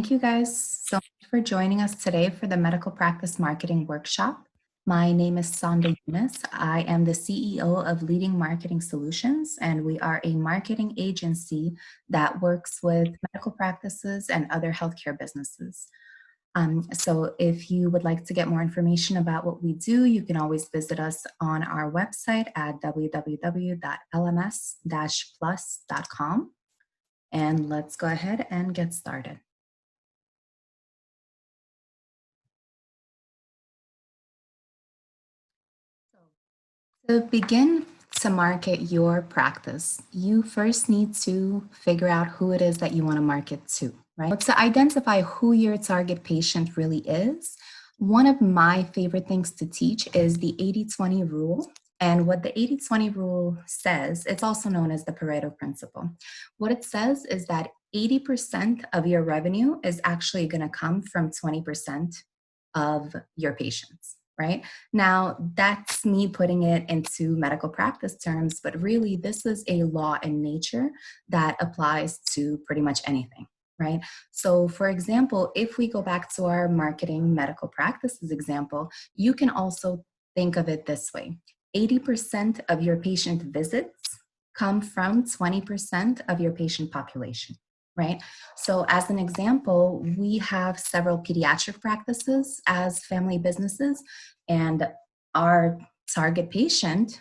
Thank you guys so much for joining us today for the Medical Practice Marketing Workshop. My name is Sonda Yunus. I am the CEO of Leading Marketing Solutions, and we are a marketing agency that works with medical practices and other healthcare businesses. So if you would like to get more information about what we do, you can always visit us on our website at www.lms-plus.com. And let's go ahead and get started. To begin to market your practice, you first need to figure out who it is that you want to market to, right? To identify who your target patient really is, one of my favorite things to teach is the 80-20 rule. And what the 80-20 rule says, it's also known as the Pareto principle. What it says is that 80% of your revenue is actually going to come from 20% of your patients. Right? Now, that's me putting it into medical practice terms, but really this is a law in nature that applies to pretty much anything, right? So for example, if we go back to our marketing medical practices example, you can also think of it this way. 80% of your patient visits come from 20% of your patient population. Right? So as an example, we have several pediatric practices as family businesses, and our target patient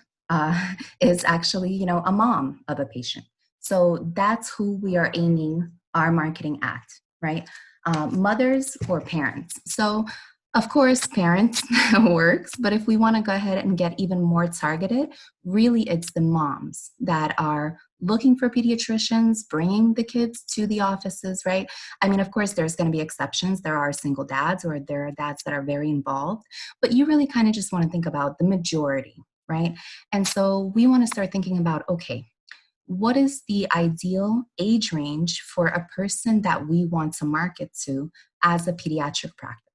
is actually, a mom of a patient. So that's who we are aiming our marketing at, right? Mothers or parents. So of course, parents works, but if we want to go ahead and get even more targeted, really it's the moms that are looking for pediatricians, bringing the kids to the offices, right? I mean, of course, there's going to be exceptions. There are single dads or there are dads that are very involved, but you really kind of just want to think about the majority, right? And so we want to start thinking about, okay, what is the ideal age range for a person that we want to market to as a pediatric practice?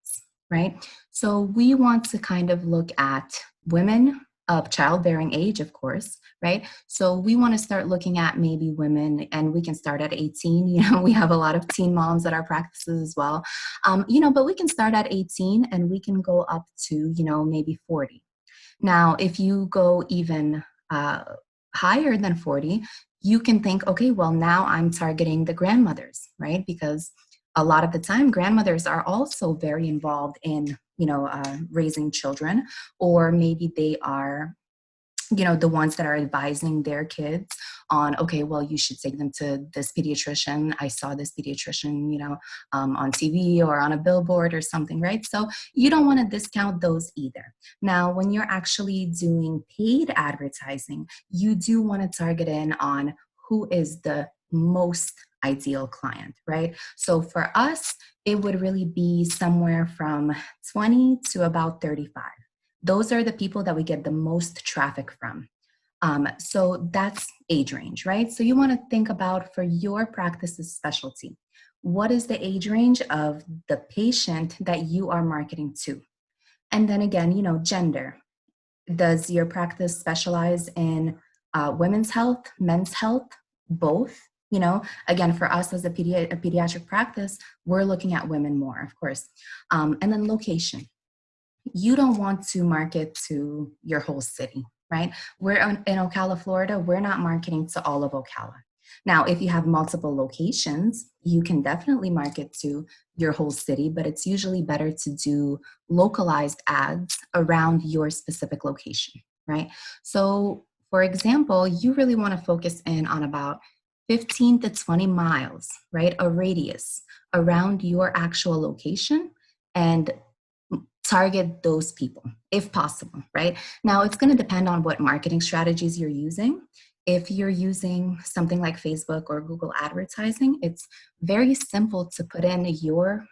Right? So we want to kind of look at women of childbearing age, of course, right? So we want to start looking at maybe women, and we can start at 18. We have a lot of teen moms at our practices as well. But we can start at 18 and we can go up to, maybe 40. Now, if you go even higher than 40, you can think, okay, well, now I'm targeting the grandmothers, right? Because a lot of the time, grandmothers are also very involved in, raising children, or maybe they are, the ones that are advising their kids on, okay, well, you should take them to this pediatrician. I saw this pediatrician, on TV or on a billboard or something, right? So you don't want to discount those either. Now, when you're actually doing paid advertising, you do want to target in on who is the most ideal client, right? So for us, it would really be somewhere from 20 to about 35. Those are the people that we get the most traffic from. So that's age range, right? So you want to think about, for your practice's specialty, what is the age range of the patient that you are marketing to? And then again, gender. Does your practice specialize in women's health, men's health, both? Again, for us as a pediatric practice, we're looking at women more, of course. And then location. You don't want to market to your whole city, right? We're in Ocala, Florida. We're not marketing to all of Ocala. Now, if you have multiple locations, you can definitely market to your whole city, but it's usually better to do localized ads around your specific location, right? So, for example, you really want to focus in on about 15 to 20 miles, right? A radius around your actual location, and target those people if possible, right? Now, it's going to depend on what marketing strategies you're using. If you're using something like Facebook or Google advertising, it's very simple to put in your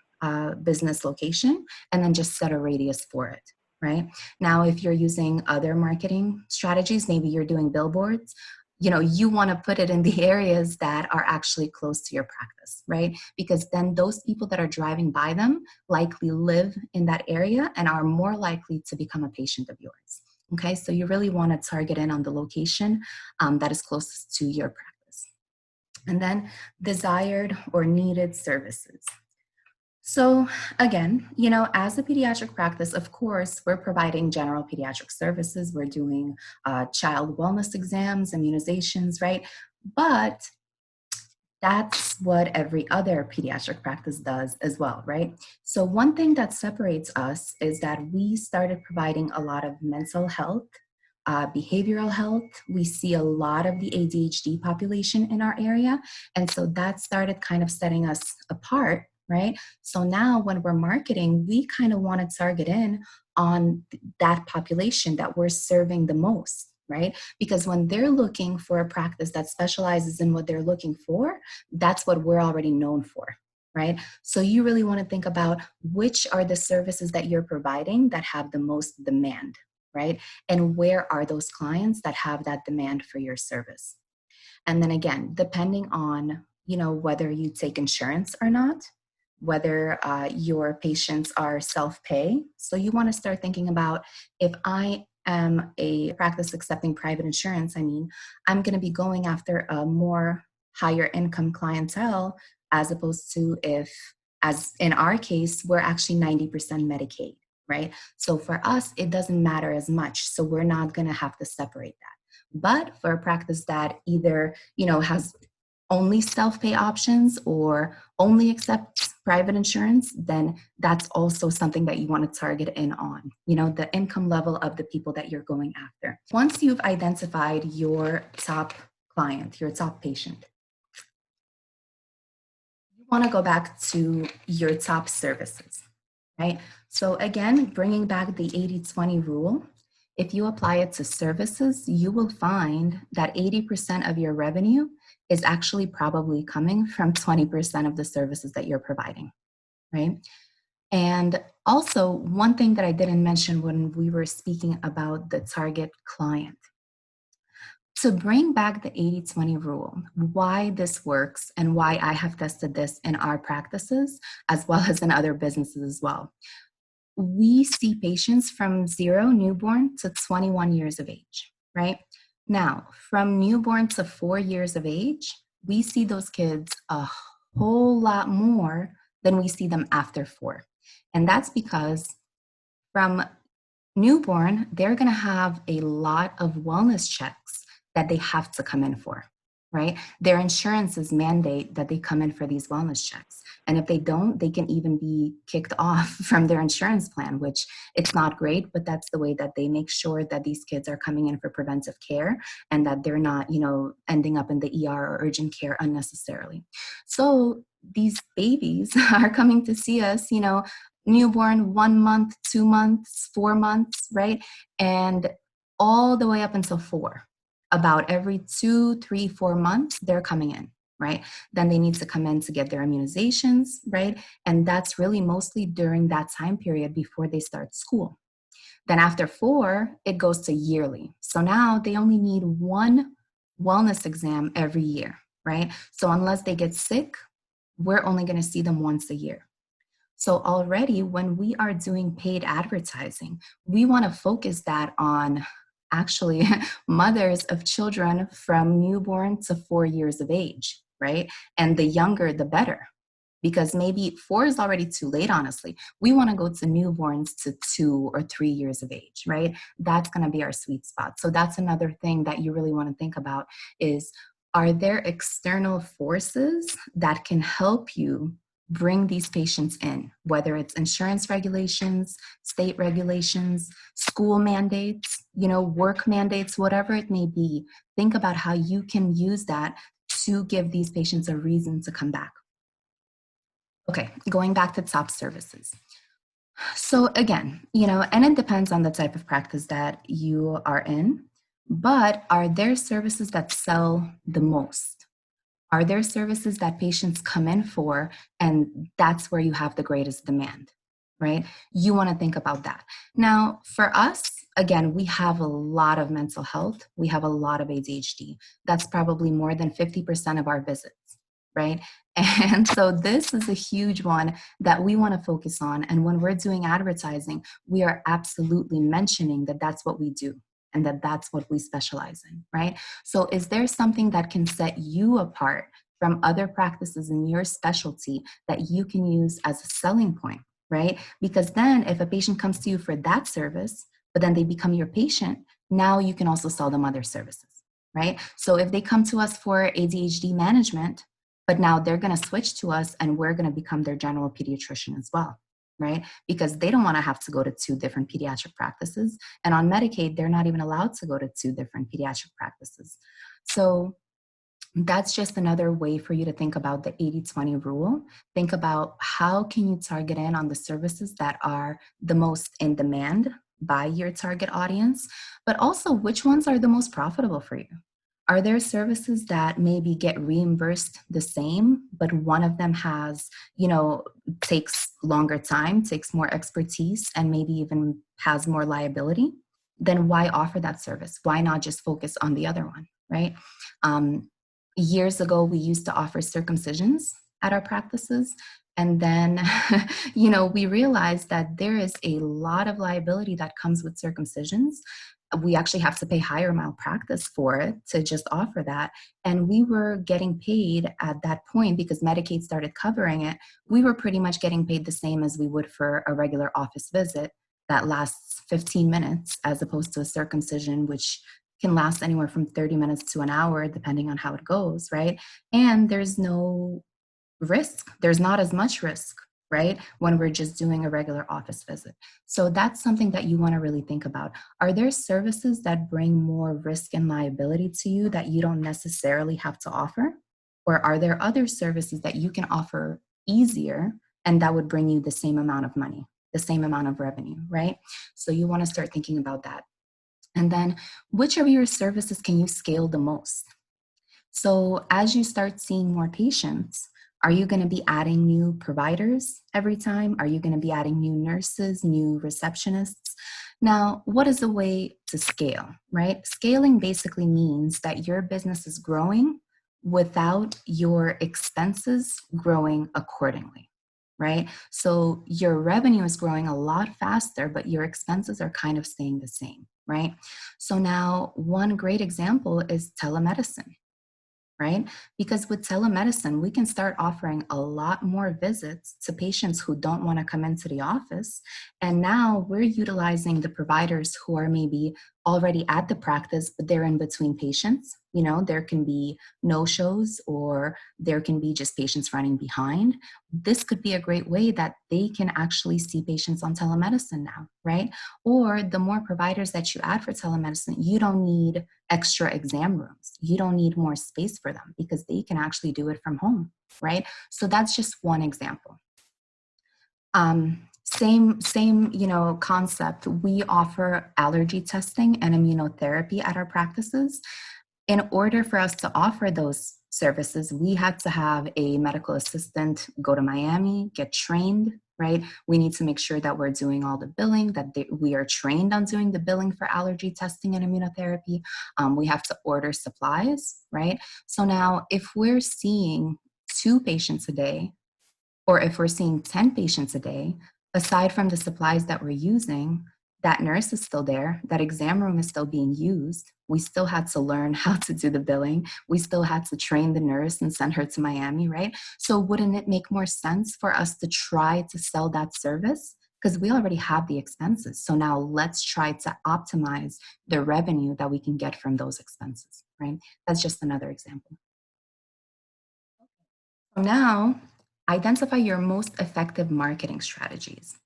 business location and then just set a radius for it, right? Now, if you're using other marketing strategies, maybe you're doing billboards, you want to put it in the areas that are actually close to your practice, right? Because then those people that are driving by them likely live in that area and are more likely to become a patient of yours. Okay, so you really want to target in on the location that is closest to your practice. And then desired or needed services. So again, as a pediatric practice, of course, we're providing general pediatric services. We're doing child wellness exams, immunizations, right? But that's what every other pediatric practice does as well, right? So one thing that separates us is that we started providing a lot of mental health, behavioral health. We see a lot of the ADHD population in our area. And so that started kind of setting us apart, right? So now when we're marketing, we kind of want to target in on that population that we're serving the most, right? Because when they're looking for a practice that specializes in what they're looking for, that's what we're already known for, right? So you really want to think about which are the services that you're providing that have the most demand, right? And where are those clients that have that demand for your service? And then again, depending on, whether you take insurance or not, whether your patients are self-pay. So you want to start thinking about, if I am a practice accepting private insurance, I'm going to be going after a more higher income clientele, as opposed to if, as in our case, we're actually 90% Medicaid, right? So for us, it doesn't matter as much. So we're not going to have to separate that. But for a practice that either, has only self-pay options or only accepts private insurance, then that's also something that you want to target in on, the income level of the people that you're going after. Once you've identified your top client, your top patient, you want to go back to your top services, right? So again, bringing back the 80-20 rule, if you apply it to services, you will find that 80% of your revenue is actually probably coming from 20% of the services that you're providing, right? And also, one thing that I didn't mention when we were speaking about the target client, to bring back the 80-20 rule, why this works and why I have tested this in our practices as well as in other businesses as well. We see patients from 0 newborn to 21 years of age, right? Now, from newborn to 4 years of age, we see those kids a whole lot more than we see them after 4. And that's because from newborn, they're going to have a lot of wellness checks that they have to come in for, right? Their insurances mandate that they come in for these wellness checks. And if they don't, they can even be kicked off from their insurance plan, which it's not great, but that's the way that they make sure that these kids are coming in for preventive care and that they're not, ending up in the ER or urgent care unnecessarily. So these babies are coming to see us, newborn 1 month, 2 months, 4 months, right? And all the way up until 4. About every 2, 3, 4 months, they're coming in, right? Then they need to come in to get their immunizations, right? And that's really mostly during that time period before they start school. Then after 4, it goes to yearly. So now they only need 1 wellness exam every year, right? So unless they get sick, we're only going to see them once a year. So already when we are doing paid advertising, we want to focus that on actually mothers of children from newborn to 4 years of age, right? And the younger, the better. Because maybe 4 is already too late, honestly. We want to go to newborns to 2 or 3 years of age, right? That's going to be our sweet spot. So that's another thing that you really want to think about is, are there external forces that can help you bring these patients in, whether it's insurance regulations, state regulations, school mandates, work mandates, whatever it may be. Think about how you can use that to give these patients a reason to come back. Okay, going back to top services. So again, and it depends on the type of practice that you are in, but are there services that sell the most? Are there services that patients come in for, and that's where you have the greatest demand, right? You want to think about that. Now, for us, again, we have a lot of mental health. We have a lot of ADHD. That's probably more than 50% of our visits, right? And so this is a huge one that we want to focus on. And when we're doing advertising, we are absolutely mentioning that that's what we do and that that's what we specialize in, right? So is there something that can set you apart from other practices in your specialty that you can use as a selling point, right? Because then if a patient comes to you for that service, but then they become your patient, now you can also sell them other services, right? So if they come to us for ADHD management, but now they're going to switch to us and we're going to become their general pediatrician as well, right? Because they don't want to have to go to 2 different pediatric practices. And on Medicaid, they're not even allowed to go to 2 different pediatric practices. So that's just another way for you to think about the 80-20 rule. Think about how can you target in on the services that are the most in demand by your target audience, but also which ones are the most profitable for you. Are there services that maybe get reimbursed the same, but one of them has, takes longer time, takes more expertise, and maybe even has more liability? Then why offer that service? Why not just focus on the other one, right? Years ago, we used to offer circumcisions at our practices. And then, we realized that there is a lot of liability that comes with circumcisions. We actually have to pay higher malpractice for it to just offer that. And we were getting paid at that point because Medicaid started covering it. We were pretty much getting paid the same as we would for a regular office visit that lasts 15 minutes, as opposed to a circumcision, which can last anywhere from 30 minutes to an hour, depending on how it goes, right? And there's no risk. There's not as much risk, right? When we're just doing a regular office visit. So that's something that you want to really think about. Are there services that bring more risk and liability to you that you don't necessarily have to offer? Or are there other services that you can offer easier and that would bring you the same amount of money, the same amount of revenue, right? So you want to start thinking about that. And then which of your services can you scale the most? So as you start seeing more patients, are you going to be adding new providers every time? Are you going to be adding new nurses, new receptionists? Now, what is a way to scale, right? Scaling basically means that your business is growing without your expenses growing accordingly, right? So your revenue is growing a lot faster, but your expenses are kind of staying the same, right? So now one great example is telemedicine, right? Because with telemedicine, we can start offering a lot more visits to patients who don't want to come into the office. And now we're utilizing the providers who are maybe already at the practice, but they're in between patients. There can be no-shows or there can be just patients running behind. This could be a great way that they can actually see patients on telemedicine now, right? Or the more providers that you add for telemedicine, you don't need extra exam rooms. You don't need more space for them because they can actually do it from home, right? So that's just one example. Same, concept. We offer allergy testing and immunotherapy at our practices. In order for us to offer those services, we had to have a medical assistant go to Miami, get trained, right? We need to make sure that we're doing all the billing, that we are trained on doing the billing for allergy testing and immunotherapy. We have to order supplies, right? So now if we're seeing 2 patients a day, or if we're seeing 10 patients a day, aside from the supplies that we're using, that nurse is still there, that exam room is still being used. We still had to learn how to do the billing. We still had to train the nurse and send her to Miami, right? So wouldn't it make more sense for us to try to sell that service? Because we already have the expenses. So now let's try to optimize the revenue that we can get from those expenses, right? That's just another example. So now, identify your most effective marketing strategies.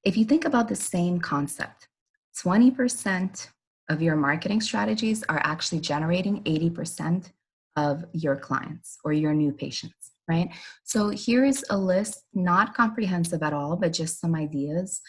If you think about the same concept, 20% of your marketing strategies are actually generating 80% of your clients or your new patients, right? So here is a list, not comprehensive at all, but just some ideas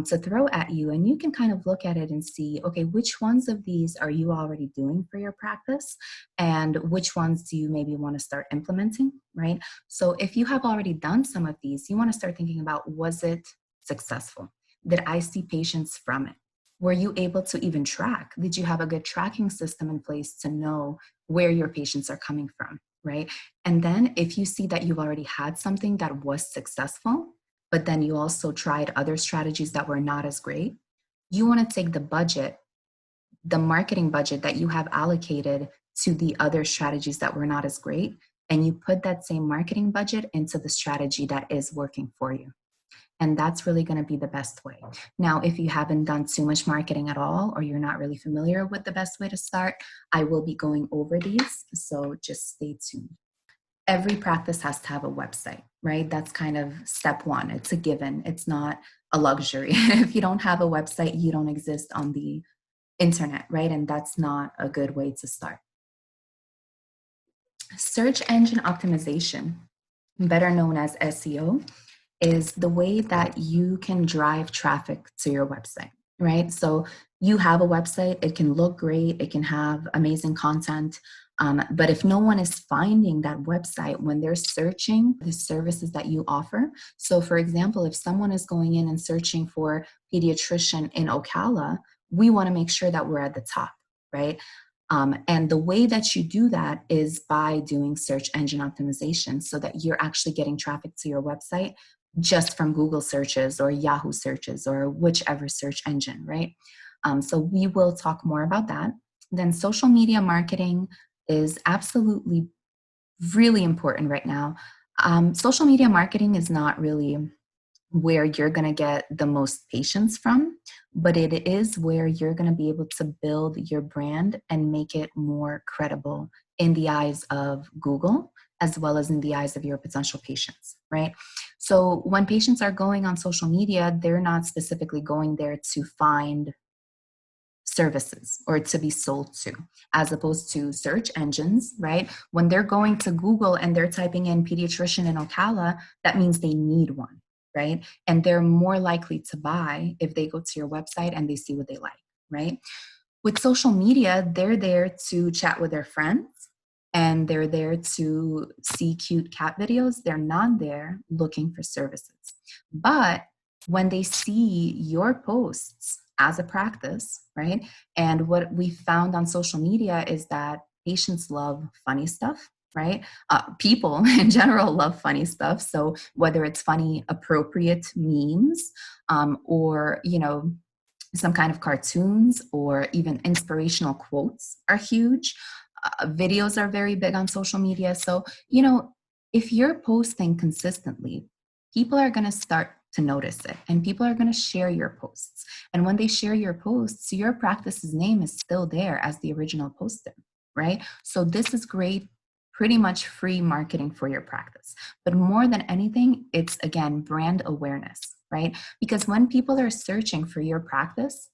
to throw at you. And you can kind of look at it and see, okay, which ones of these are you already doing for your practice? And which ones do you maybe want to start implementing, right? So if you have already done some of these, you want to start thinking about, was it successful? Did I see patients from it? Were you able to even track? Did you have a good tracking system in place to know where your patients are coming from, right? And then if you see that you've already had something that was successful, but then you also tried other strategies that were not as great, you want to take the budget, the marketing budget that you have allocated to the other strategies that were not as great, and you put that same marketing budget into the strategy that is working for you. And that's really going to be the best way. Now, if you haven't done too much marketing at all, or you're not really familiar with the best way to start, I will be going over these. So just stay tuned. Every practice has to have a website, right? That's kind of step one. It's a given. It's not a luxury. If you don't have a website, you don't exist on the internet, right? And that's not a good way to start. Search engine optimization, better known as SEO, is the way that you can drive traffic to your website, right? So you have a website, it can look great, it can have amazing content, but if no one is finding that website when they're searching the services that you offer, so for example, if someone is going in and searching for pediatrician in Ocala, we want to make sure that we're at the top, right? And the way that you do that is by doing search engine optimization so that you're actually getting traffic to your website just from Google searches or Yahoo searches or whichever search engine, right? So we will talk more about that. Then social media marketing is absolutely really important right now. Social media marketing is not really where you're going to get the most patients from, but it is where you're going to be able to build your brand and make it more credible in the eyes of Google, as well as in the eyes of your potential patients, right? So when patients are going on social media, they're not specifically going there to find services or to be sold to, as opposed to search engines, right? When they're going to Google and they're typing in pediatrician in Ocala, that means they need one, right? And they're more likely to buy if they go to your website and they see what they like, right? With social media, they're there to chat with their friends and they're there to see cute cat videos. They're not there looking for services. But when they see your posts as a practice, right? And what we found on social media is that patients love funny stuff, right? People in general love funny stuff. So whether it's funny, appropriate memes, or, some kind of cartoons or even inspirational quotes are huge. Videos are very big on social media. So, if you're posting consistently, people are going to start to notice it and people are going to share your posts. And when they share your posts, your practice's name is still there as the original poster, right? So this is great, pretty much free marketing for your practice. But more than anything, it's again, brand awareness, right? Because when people are searching for your practice,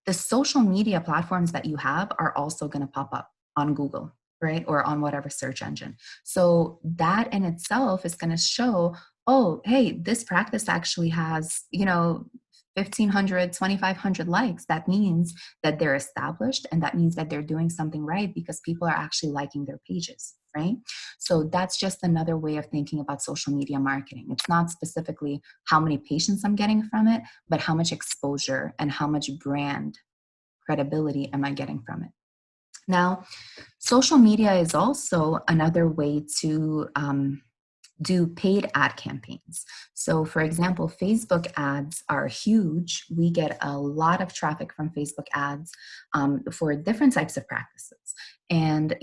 the social media platforms that you have are also going to pop up on Google, right? Or on whatever search engine. So that in itself is going to show, oh, hey, this practice actually has, 1,500, 2,500 likes. That means that they're established and that means that they're doing something right because people are actually liking their pages, right? So that's just another way of thinking about social media marketing. It's not specifically how many patients I'm getting from it, but how much exposure and how much brand credibility am I getting from it. Now, social media is also another way to do paid ad campaigns. So for example, Facebook ads are huge. We get a lot of traffic from Facebook ads for different types of practices. And,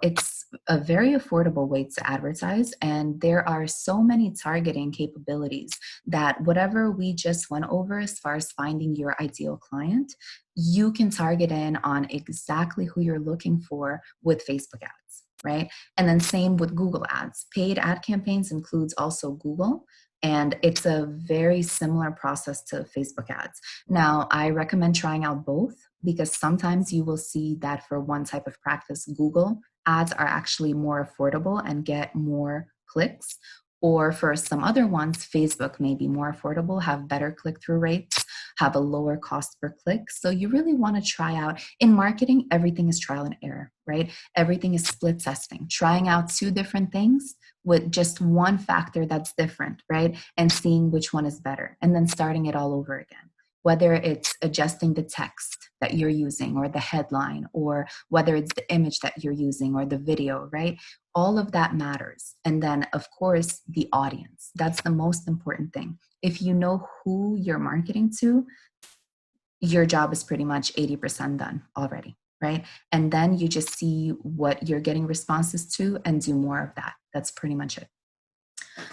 it's a very affordable way to advertise. And there are so many targeting capabilities that whatever we just went over as far as finding your ideal client, you can target in on exactly who you're looking for with Facebook ads, right? And then same with Google ads. Paid ad campaigns includes also Google, and it's a very similar process to Facebook ads. Now, I recommend trying out both because sometimes you will see that for one type of practice, Google ads are actually more affordable and get more clicks. Or for some other ones, Facebook may be more affordable, have better click-through rates, have a lower cost per click. So you really want to try out. In marketing, everything is trial and error, right? Everything is split testing, trying out two different things with just one factor that's different, right? And seeing which one is better and then starting it all over again. Whether it's adjusting the text that you're using or the headline, or whether it's the image that you're using or the video, right? All of that matters. And then, of course, the audience. That's the most important thing. If you know who you're marketing to, your job is pretty much 80% done already. right? And then you just see what you're getting responses to and do more of that. That's pretty much it.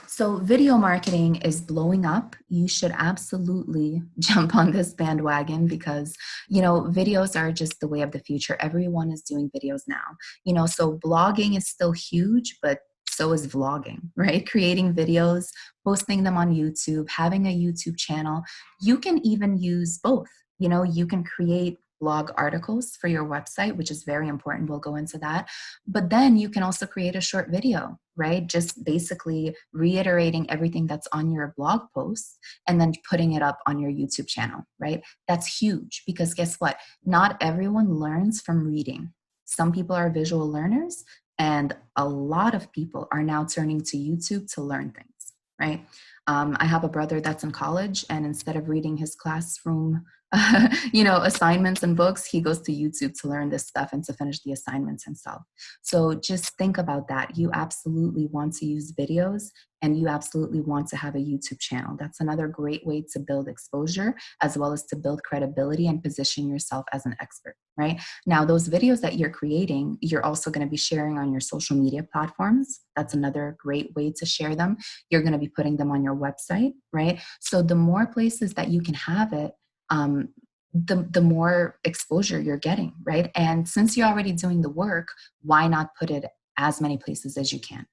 So video marketing is blowing up. You should absolutely jump on this bandwagon because, videos are just the way of the future. Everyone is doing videos now. So blogging is still huge, but so is vlogging, right? Creating videos, posting them on YouTube, having a YouTube channel. You can even use both. You can create blog articles for your website, which is very important. We'll go into that. But then you can also create a short video, right? Just basically reiterating everything that's on your blog posts and then putting it up on your YouTube channel, right? That's huge because guess what? Not everyone learns from reading. Some people are visual learners, and a lot of people are now turning to YouTube to learn things, right? I have a brother that's in college, and instead of reading his classroom assignments and books, he goes to YouTube to learn this stuff and to finish the assignments himself. So just think about that. You absolutely want to use videos, and you absolutely want to have a YouTube channel. That's another great way to build exposure as well as to build credibility and position yourself as an expert, right? Now, those videos that you're creating, you're also going to be sharing on your social media platforms. That's another great way to share them. You're going to be putting them on your website, right? So the more places that you can have it, the more exposure you're getting, right? And since you're already doing the work, why not put it as many places as you can?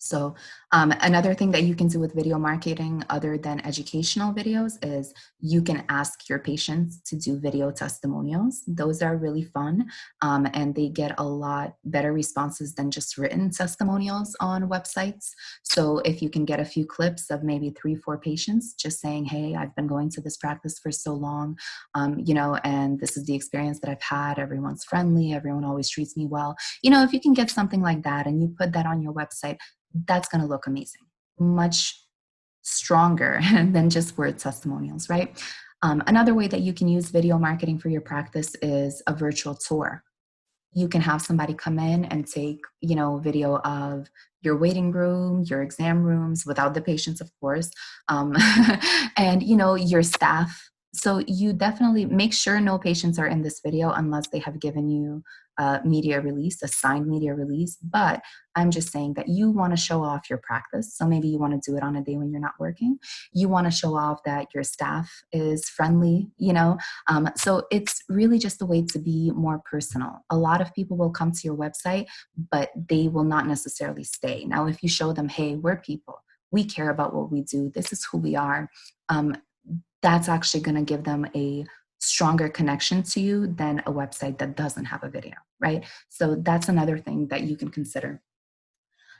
So another thing that you can do with video marketing other than educational videos is you can ask your patients to do video testimonials. Those are really fun, and they get a lot better responses than just written testimonials on websites. So if you can get a few clips of maybe 3-4 patients just saying, hey, I've been going to this practice for so long, and this is the experience that I've had. Everyone's friendly. Everyone always treats me well. If you can get something like that and you put that on your website, that's going to look amazing, much stronger than just word testimonials, right? Another way that you can use video marketing for your practice is a virtual tour. You can have somebody come in and take, video of your waiting room, your exam rooms, without the patients, of course, and, your staff. So you definitely make sure no patients are in this video unless they have given you a media release, a signed media release. But I'm just saying that you want to show off your practice. So maybe you want to do it on a day when you're not working. You want to show off that your staff is friendly, so it's really just a way to be more personal. A lot of people will come to your website, but they will not necessarily stay. Now, if you show them, hey, we're people, we care about what we do, this is who we are, that's actually going to give them a stronger connection to you than a website that doesn't have a video, right? So that's another thing that you can consider.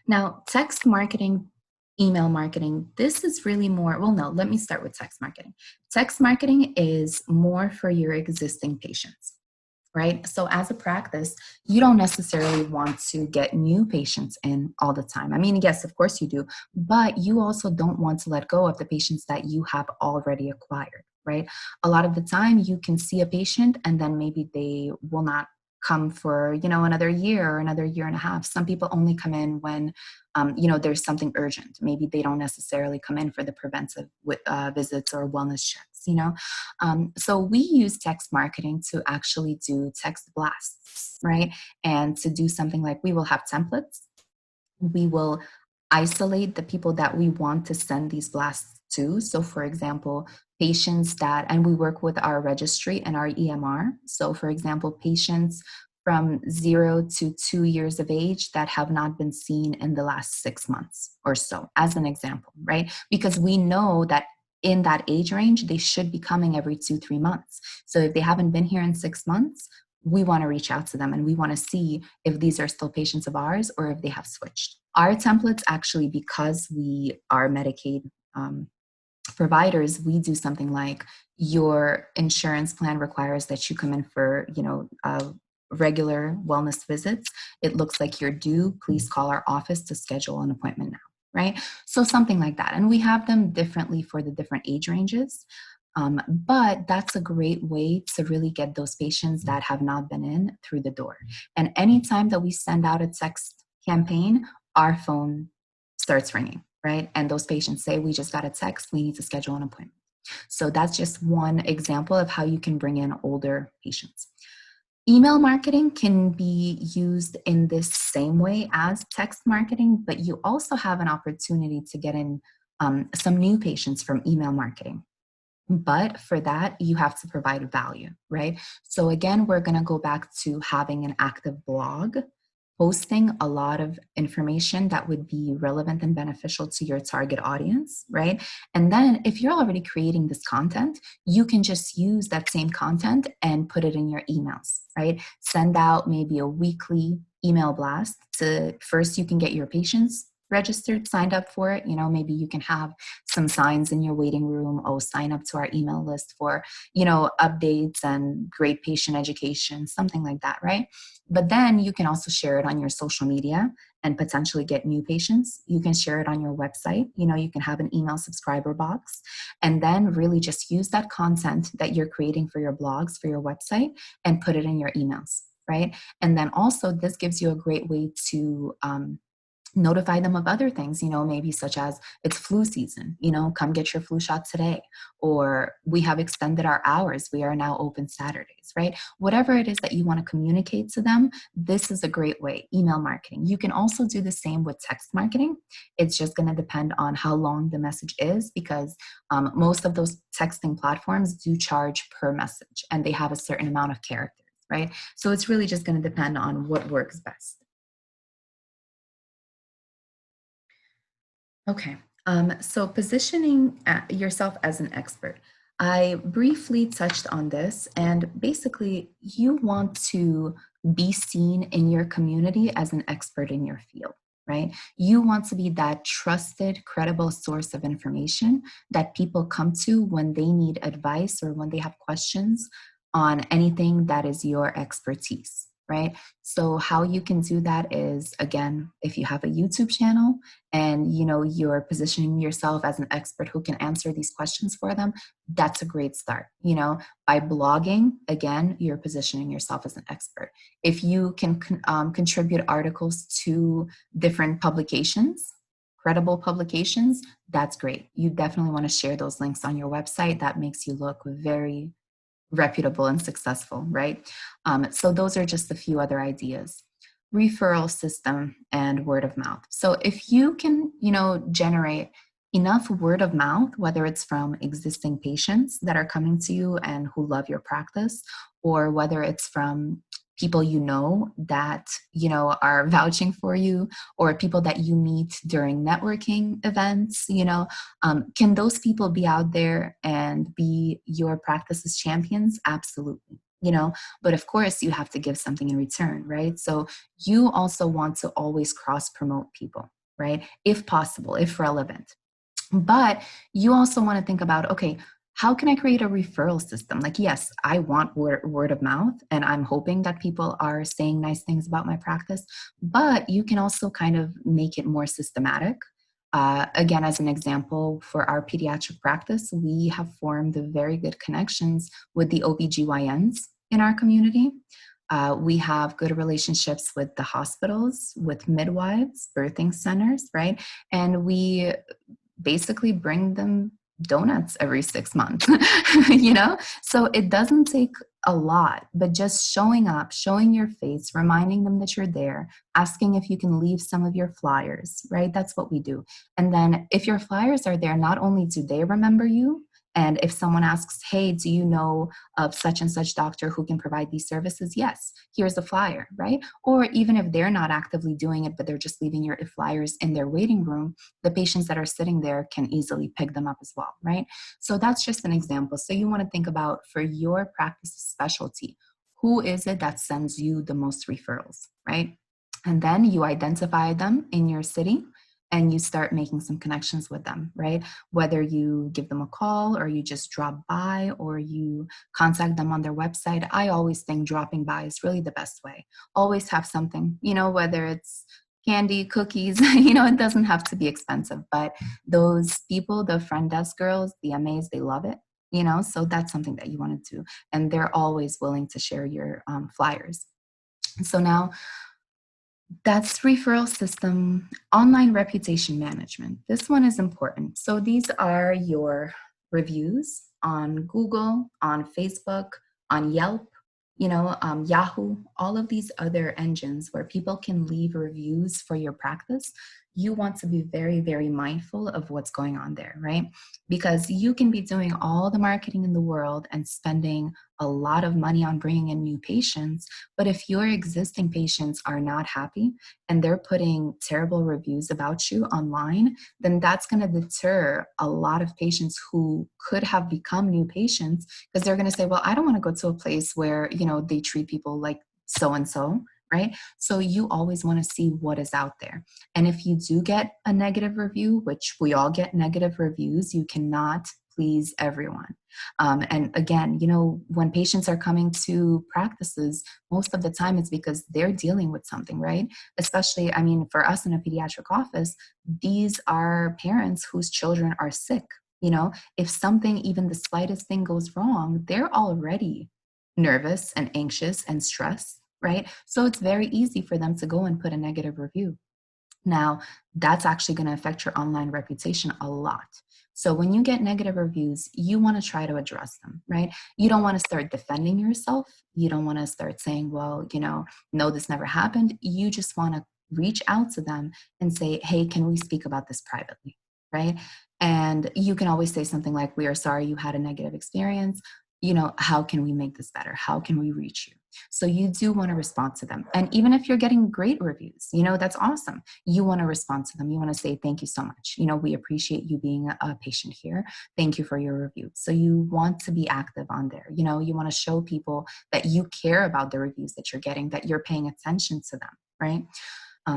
Now, text marketing, email marketing, this is really more, well, no, let me start with text marketing. Text marketing is more for your existing patients, right? So as a practice, you don't necessarily want to get new patients in all the time. I mean, yes, of course you do, but you also don't want to let go of the patients that you have already acquired, right? A lot of the time you can see a patient and then maybe they will not come for, another year or another year and a half. Some people only come in when, there's something urgent. Maybe they don't necessarily come in for the preventive visits or wellness checks, So we use text marketing to actually do text blasts, right? And to do something like we will have templates. We will isolate the people that we want to send these blasts to. So for example, patients and we work with our registry and our EMR. So for example, patients from 0 to 2 years of age that have not been seen in the last 6 months or so, as an example, right? Because we know that in that age range, they should be coming every 2-3 months. So if they haven't been here in 6 months, we want to reach out to them and we want to see if these are still patients of ours or if they have switched. Our templates actually, because we are Medicaid providers, we do something like your insurance plan requires that you come in for, regular wellness visits. It looks like you're due. Please call our office to schedule an appointment now, right? So something like that. And we have them differently for the different age ranges. But that's a great way to really get those patients that have not been in through the door. And anytime that we send out a text campaign, our phone starts ringing, right? And those patients say, we just got a text, we need to schedule an appointment. So that's just one example of how you can bring in older patients. Email marketing can be used in this same way as text marketing, but you also have an opportunity to get in some new patients from email marketing. But for that, you have to provide value, right? So again, we're going to go back to having an active blog, posting a lot of information that would be relevant and beneficial to your target audience, right? And then if you're already creating this content, you can just use that same content and put it in your emails, right? Send out maybe a weekly email blast to first you can get your patients registered, signed up for it. Maybe you can have some signs in your waiting room. Oh, sign up to our email list for, updates and great patient education, something like that, right? But then you can also share it on your social media and potentially get new patients. You can share it on your website. You can have an email subscriber box and then really just use that content that you're creating for your blogs, for your website, and put it in your emails, right? And then also this gives you a great way to notify them of other things, maybe such as it's flu season, come get your flu shot today, or we have extended our hours. We are now open Saturdays, right? Whatever it is that you want to communicate to them, this is a great way, email marketing. You can also do the same with text marketing. It's just going to depend on how long the message is because most of those texting platforms do charge per message and they have a certain amount of characters, right? So it's really just going to depend on what works best. Okay, so positioning yourself as an expert. I briefly touched on this, and basically, you want to be seen in your community as an expert in your field, right? You want to be that trusted, credible source of information that people come to when they need advice or when they have questions on anything that is your expertise, right? So, how you can do that is again, if you have a YouTube channel, and you're positioning yourself as an expert who can answer these questions for them, that's a great start. By blogging, again, you're positioning yourself as an expert. If you can contribute articles to different publications, credible publications, that's great. You definitely want to share those links on your website. That makes you look very reputable and successful, right? So those are just a few other ideas. Referral system and word of mouth. So if you can, generate enough word of mouth, whether it's from existing patients that are coming to you and who love your practice, or whether it's from people that are vouching for you, or people that you meet during networking events, can those people be out there and be your practice's champions? Absolutely. But of course you have to give something in return, right? So you also want to always cross promote people, right? If possible, if relevant. But you also want to think about, okay, how can I create a referral system? Like, yes, I want word of mouth, and I'm hoping that people are saying nice things about my practice, but you can also kind of make it more systematic. Again, as an example, for our pediatric practice, we have formed very good connections with the OBGYNs in our community. We have good relationships with the hospitals, with midwives, birthing centers, right? And we basically bring them donuts every 6 months, So it doesn't take a lot, but just showing up, showing your face, reminding them that you're there, asking if you can leave some of your flyers, right? That's what we do. And then if your flyers are there, not only do they remember you, and if someone asks, hey, do you know of such and such doctor who can provide these services? Yes, here's a flyer, right? Or even if they're not actively doing it, but they're just leaving your flyers in their waiting room, the patients that are sitting there can easily pick them up as well, right? So that's just an example. So you want to think about, for your practice specialty, who is it that sends you the most referrals, right? And then you identify them in your city and you start making some connections with them, right? Whether you give them a call or you just drop by or you contact them on their website. I always think dropping by is really the best way. Always have something, whether it's candy, cookies, it doesn't have to be expensive, but those people, the front desk girls, the MAs, they love it, so that's something that you want to do. And they're always willing to share your flyers. So now, that's referral system, online reputation management. This one is important. So these are your reviews on Google, on Facebook, on Yelp, Yahoo, all of these other engines where people can leave reviews for your practice, you want to be very, very mindful of what's going on there, right? Because you can be doing all the marketing in the world and spending a lot of money on bringing in new patients. But if your existing patients are not happy and they're putting terrible reviews about you online, then that's going to deter a lot of patients who could have become new patients, because they're going to say, well, I don't want to go to a place where, they treat people like so and so, right? So you always want to see what is out there. And if you do get a negative review, which we all get negative reviews, you cannot please everyone. And again, when patients are coming to practices, most of the time it's because they're dealing with something, right? Especially, for us in a pediatric office, these are parents whose children are sick. If something, even the slightest thing goes wrong, they're already nervous and anxious and stressed, right? So it's very easy for them to go and put a negative review. Now, that's actually going to affect your online reputation a lot. So when you get negative reviews, you want to try to address them, right? You don't want to start defending yourself. You don't want to start saying, well, no, this never happened. You just want to reach out to them and say, hey, can we speak about this privately, right? And you can always say something like, we are sorry you had a negative experience. How can we make this better? How can we reach you? So you do want to respond to them. And even if you're getting great reviews, that's awesome. You want to respond to them. You want to say, thank you so much. We appreciate you being a patient here. Thank you for your review. So you want to be active on there. You want to show people that you care about the reviews that you're getting, that you're paying attention to them, right?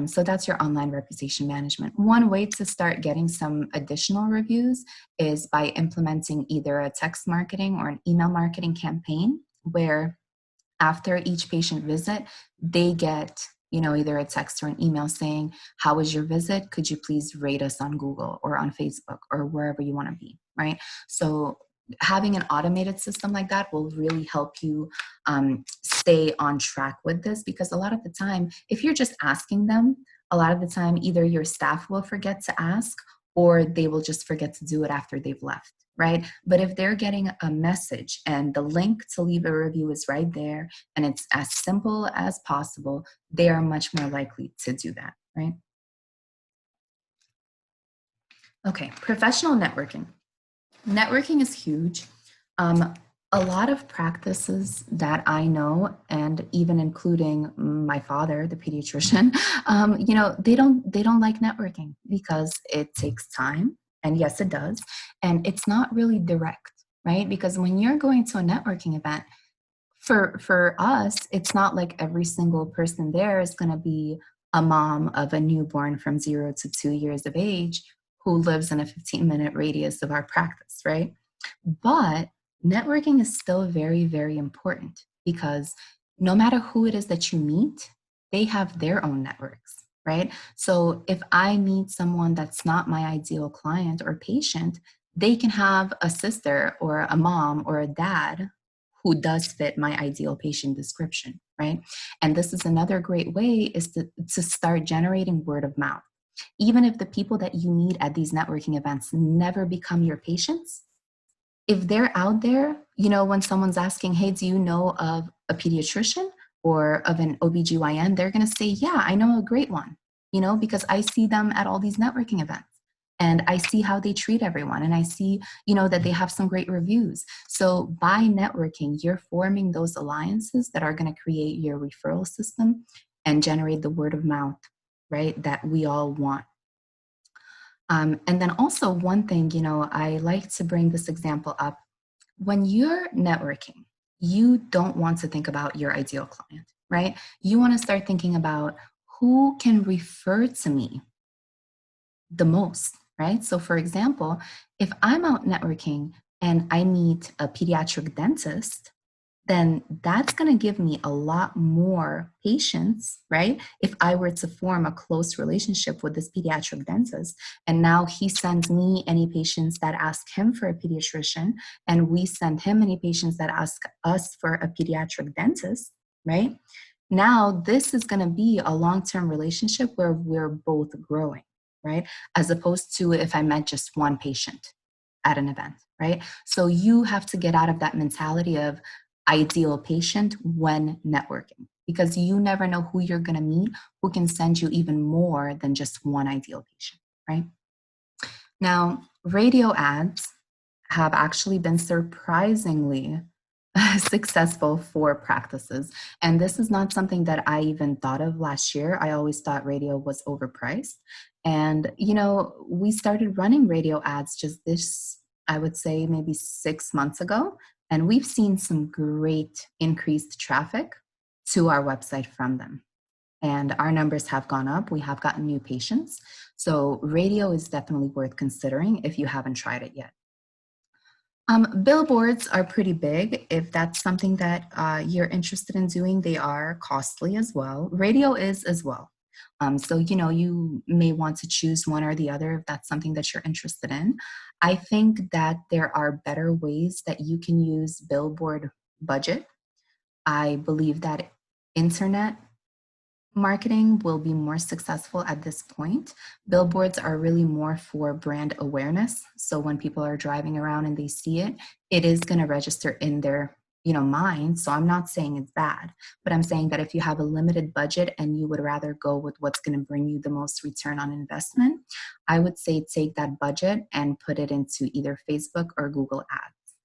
So that's your online reputation management. One way to start getting some additional reviews is by implementing either a text marketing or an email marketing campaign where after each patient visit, they get, either a text or an email saying, how was your visit? Could you please rate us on Google or on Facebook or wherever you want to be, right? So having an automated system like that will really help you stay on track with this, because a lot of the time, if you're just asking them, a lot of the time, either your staff will forget to ask or they will just forget to do it after they've left, right? But if they're getting a message and the link to leave a review is right there and it's as simple as possible, they are much more likely to do that, right? Okay, professional networking. Networking is huge. A lot of practices that I know, and even including my father, the pediatrician, they don't like networking because it takes time, and yes, it does, and it's not really direct, right? Because when you're going to a networking event, for us, it's not like every single person there is going to be a mom of a newborn from 0 to 2 years of age who lives in a 15-minute radius of our practice, right? But networking is still very, very important, because no matter who it is that you meet, they have their own networks, right? So if I meet someone that's not my ideal client or patient, they can have a sister or a mom or a dad who does fit my ideal patient description, right? And this is another great way, is to start generating word of mouth. Even if the people that you meet at these networking events never become your patients, if they're out there, when someone's asking, hey, do you know of a pediatrician or of an OBGYN, they're going to say, yeah, I know a great one, because I see them at all these networking events and I see how they treat everyone. And I see, that they have some great reviews. So by networking, you're forming those alliances that are going to create your referral system and generate the word of mouth, right, that we all want. And then also one thing, I like to bring this example up. When you're networking, you don't want to think about your ideal client, right? You want to start thinking about who can refer to me the most, right? So for example, if I'm out networking and I meet a pediatric dentist, then that's going to give me a lot more patients, right? If I were to form a close relationship with this pediatric dentist, and now he sends me any patients that ask him for a pediatrician, and we send him any patients that ask us for a pediatric dentist, right? Now, this is going to be a long-term relationship where we're both growing, right? As opposed to if I met just one patient at an event, right? So you have to get out of that mentality of, ideal patient when networking, because you never know who you're going to meet who can send you even more than just one ideal patient, right? Now, radio ads have actually been surprisingly successful for practices. And this is not something that I even thought of last year. I always thought radio was overpriced. And, we started running radio ads just this, I would say, maybe 6 months ago. And we've seen some great increased traffic to our website from them. And our numbers have gone up. We have gotten new patients. So radio is definitely worth considering if you haven't tried it yet. Billboards are pretty big. If that's something that you're interested in doing, they are costly as well. Radio is as well. So, you may want to choose one or the other if that's something that you're interested in. I think that there are better ways that you can use billboard budget. I believe that internet marketing will be more successful at this point. Billboards are really more for brand awareness. So when people are driving around and they see it, it is going to register in their mind. So I'm not saying it's bad, but I'm saying that if you have a limited budget and you would rather go with what's going to bring you the most return on investment, I would say take that budget and put it into either Facebook or Google Ads.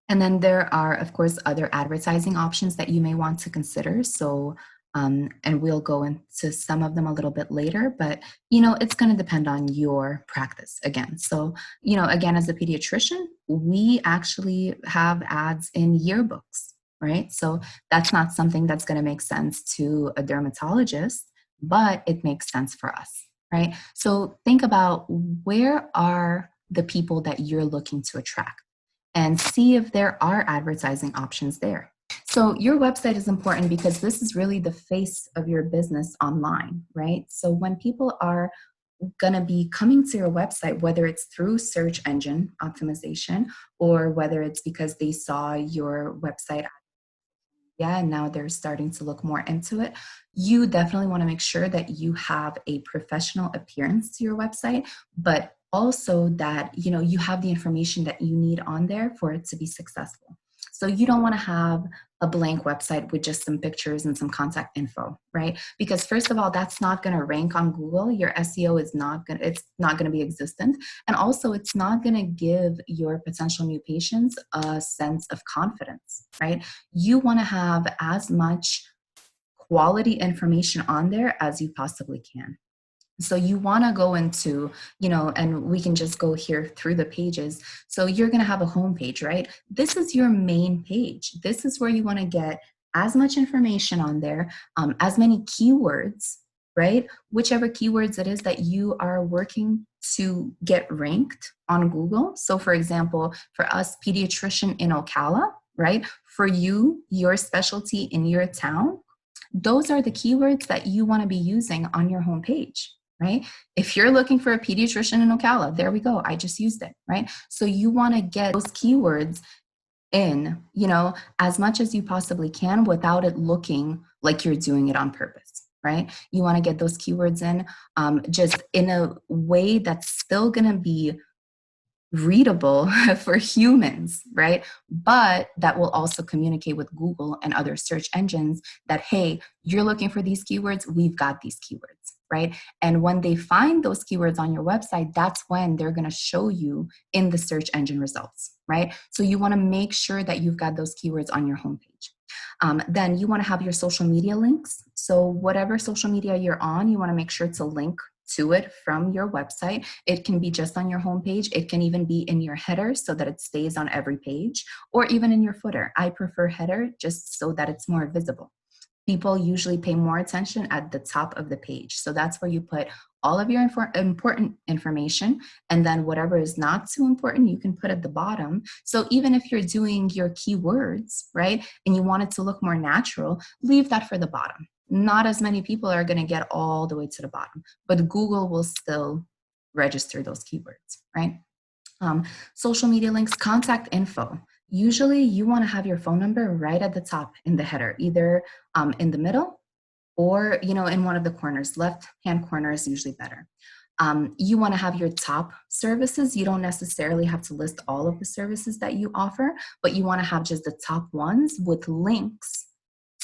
And then there are, of course, other advertising options that you may want to consider. So and we'll go into some of them a little bit later, but it's going to depend on your practice again. So, again, as a pediatrician, we actually have ads in yearbooks, right? So that's not something that's going to make sense to a dermatologist, but it makes sense for us, right? So think about, where are the people that you're looking to attract, and see if there are advertising options there. So your website is important because this is really the face of your business online, right? So when people are going to be coming to your website, whether it's through search engine optimization or whether it's because they saw your website, and now they're starting to look more into it, you definitely want to make sure that you have a professional appearance to your website, but also that you have the information that you need on there for it to be successful. So you don't want to have a blank website with just some pictures and some contact info, right? Because first of all, that's not going to rank on Google. Your SEO is not going to, it's not going to be existent. And also it's not going to give your potential new patients a sense of confidence, right? You want to have as much quality information on there as you possibly can. So you want to go into, and we can just go here through the pages. So you're going to have a home page, right? This is your main page. This is where you want to get as much information on there, as many keywords, right? Whichever keywords it is that you are working to get ranked on Google. So for example, for us, pediatrician in Ocala, right? For you, your specialty in your town, those are the keywords that you want to be using on your homepage, right? If you're looking for a pediatrician in Ocala, there we go. I just used it, right? So you want to get those keywords in, as much as you possibly can without it looking like you're doing it on purpose, right? You want to get those keywords in just in a way that's still going to be readable for humans, right? But that will also communicate with Google and other search engines that, hey, you're looking for these keywords, we've got these keywords, right? And when they find those keywords on your website, that's when they're going to show you in the search engine results, right? So you want to make sure that you've got those keywords on your homepage. Then you want to have your social media links. So whatever social media you're on, you want to make sure to link to it from your website. It can be just on your homepage. It can even be in your header so that it stays on every page, or even in your footer. I prefer header just so that it's more visible. People usually pay more attention at the top of the page. So that's where you put all of your important information, and then whatever is not too important, you can put at the bottom. So even if you're doing your keywords, right, and you want it to look more natural, leave that for the bottom. Not as many people are going to get all the way to the bottom, but Google will still register those keywords, right? Social media links, contact info. Usually you want to have your phone number right at the top in the header, either in the middle or in one of the corners. Left hand corner is usually better. You want to have your top services. You don't necessarily have to list all of the services that you offer, but you want to have just the top ones with links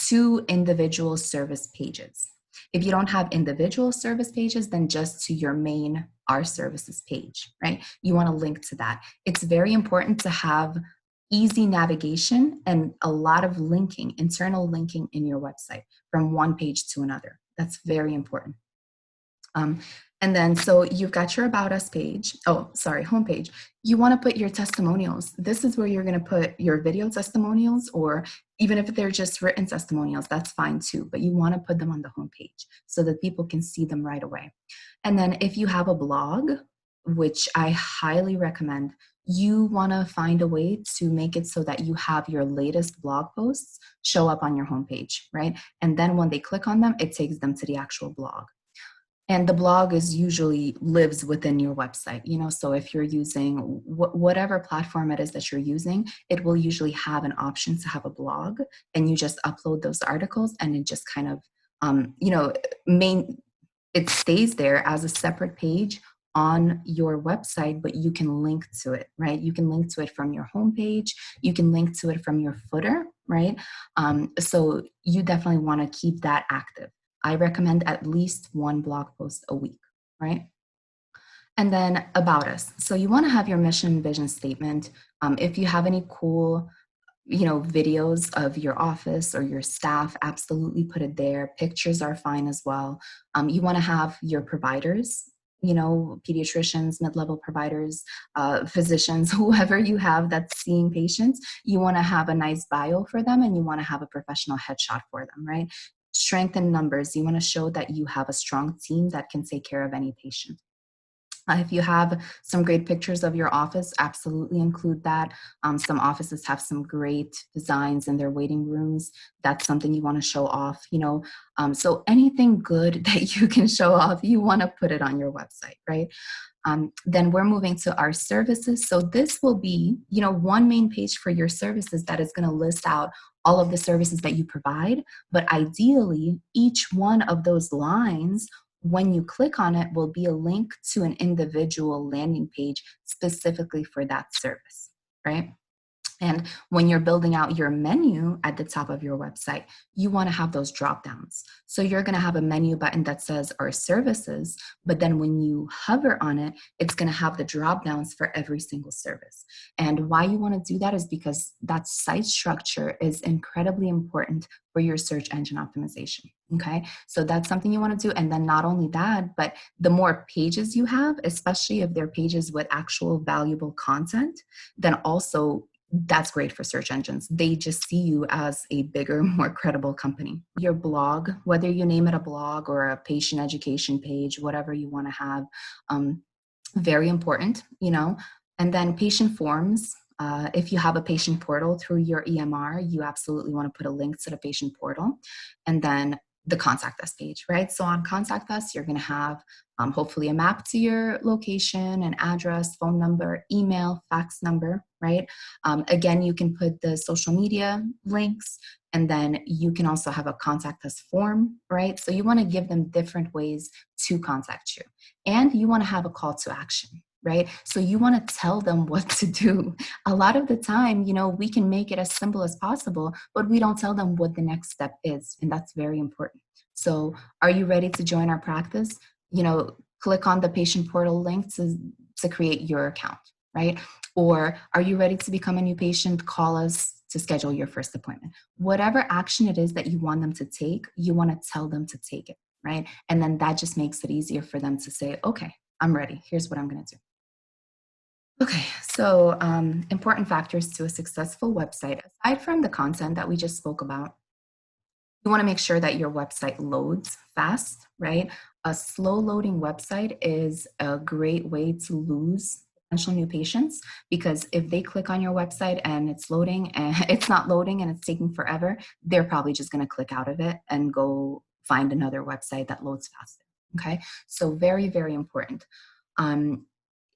to individual service pages. If you don't have individual service pages, then just to your main Our Services page, right? You want to link to that. It's very important to have easy navigation and a lot of linking, internal linking in your website from one page to another. That's very important. And then, so you've got your About Us page. Oh, sorry, homepage. You want to put your testimonials. This is where you're going to put your video testimonials, or even if they're just written testimonials, that's fine too. But you want to put them on the homepage so that people can see them right away. And then if you have a blog, which I highly recommend, you want to find a way to make it so that you have your latest blog posts show up on your homepage, right? And then when they click on them, it takes them to the actual blog. And the blog is usually lives within your website, you know, so if you're using whatever platform it is that you're using, it will usually have an option to have a blog, and you just upload those articles and it just kind of, you know, it stays there as a separate page on your website, but you can link to it, right? You can link to it from your homepage. You can link to it from your footer, right? So you definitely want to keep that active. I recommend at least one blog post a week, right? And then About Us. So you want to have your mission and vision statement. If you have any cool, you know, videos of your office or your staff, absolutely put it there. Pictures are fine as well. You want to have your providers, you know, pediatricians, mid-level providers, physicians, whoever you have that's seeing patients. You want to have a nice bio for them, and you want to have a professional headshot for them, right? Strength in numbers. You want to show that you have a strong team that can take care of any patient. If you have some great pictures of your office, absolutely include that. Some offices have some great designs in their waiting rooms. That's something you want to show off, you know. So anything good that you can show off, you want to put it on your website, right? Then we're moving to Our Services. So this will be, you know, one main page for your services that is going to list out all of the services that you provide. But ideally, each one of those lines, when you click on it, will be a link to an individual landing page specifically for that service, right? And when you're building out your menu at the top of your website, you want to have those drop downs. So you're going to have a menu button that says Our Services, but then when you hover on it, it's going to have the drop downs for every single service. And why you want to do that is because that site structure is incredibly important for your search engine optimization. Okay, so that's something you want to do. And then not only that, but the more pages you have, especially if they're pages with actual valuable content, then also that's great for search engines. They just see you as a bigger, more credible company. Your blog, whether you name it a blog or a patient education page, whatever you want to have, very important, you know. And then patient forms. If you have a patient portal through your EMR, you absolutely want to put a link to the patient portal. And then the Contact Us page, right? So on Contact Us, you're going to have hopefully a map to your location, an address, phone number, email, fax number, right? Again, you can put the social media links, and then you can also have a Contact Us form, right? So you want to give them different ways to contact you. And you want to have a call to action, right? So you want to tell them what to do. A lot of the time, you know, we can make it as simple as possible, but we don't tell them what the next step is. And that's very important. So are you ready to join our practice? You know, click on the patient portal link to create your account, right? Or are you ready to become a new patient? Call us to schedule your first appointment. Whatever action it is that you want them to take, you want to tell them to take it, right? And then that just makes it easier for them to say, okay, I'm ready. Here's what I'm going to do. Okay, so important factors to a successful website. Aside from the content that we just spoke about, you want to make sure that your website loads fast, right? A slow loading website is a great way to lose potential new patients, because if they click on your website and it's loading and it's not loading and it's taking forever, they're probably just going to click out of it and go find another website that loads faster. Okay, so very, very important.